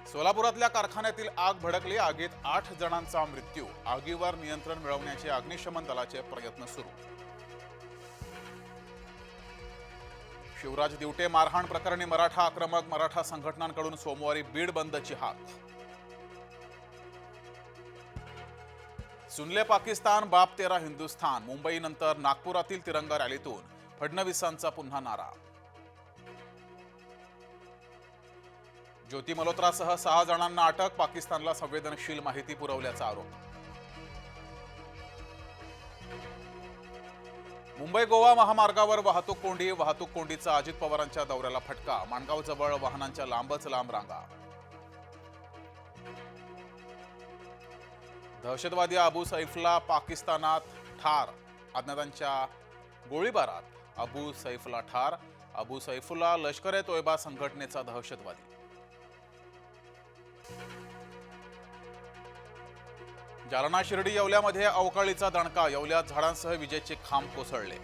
सोलापुरातल्या कारखान्यातील आग भडकली. आगीत 8 जणांचा मृत्यू. आगीवर नियंत्रण मिळवण्याचे अग्निशमन दलाचे प्रयत्न सुरू. शिवराज दिवटे मारहाण प्रकरणी मराठा आक्रमक. मराठा संघटनांकडून सोमवारी बीड बंदची हाक. सुनले पाकिस्तान, बाप तेरा हिंदुस्थान. मुंबईनंतर नागपुरातील तिरंगा रॅलीतून फडणवीसांचा पुन्हा नारा. ज्योती मल्होत्रासह 6 जणांना अटक. पाकिस्तानला संवेदनशील माहिती पुरवल्याचा आरोप. मुंबई गोवा महामार्गावर वाहतूक कोंडी. वाहतूक कोंडीचा अजित पवारांच्या दौऱ्याला फटका. माणगावजवळ वाहनांच्या लांबच लांब रांगा. दहशतवादी अबू सैफला पाकिस्तानात ठार. अज्ञातांच्या गोळीबारात अबू सैफला ठार. अबू सैफुल्ला लष्कर-ए-तोयबा संघटनेचा दहशतवादी. जालना शिर्डी येवल्यामध्ये अवकाळीचा दणका. येवल्यात झाडांसह विजेचे खांब कोसळले.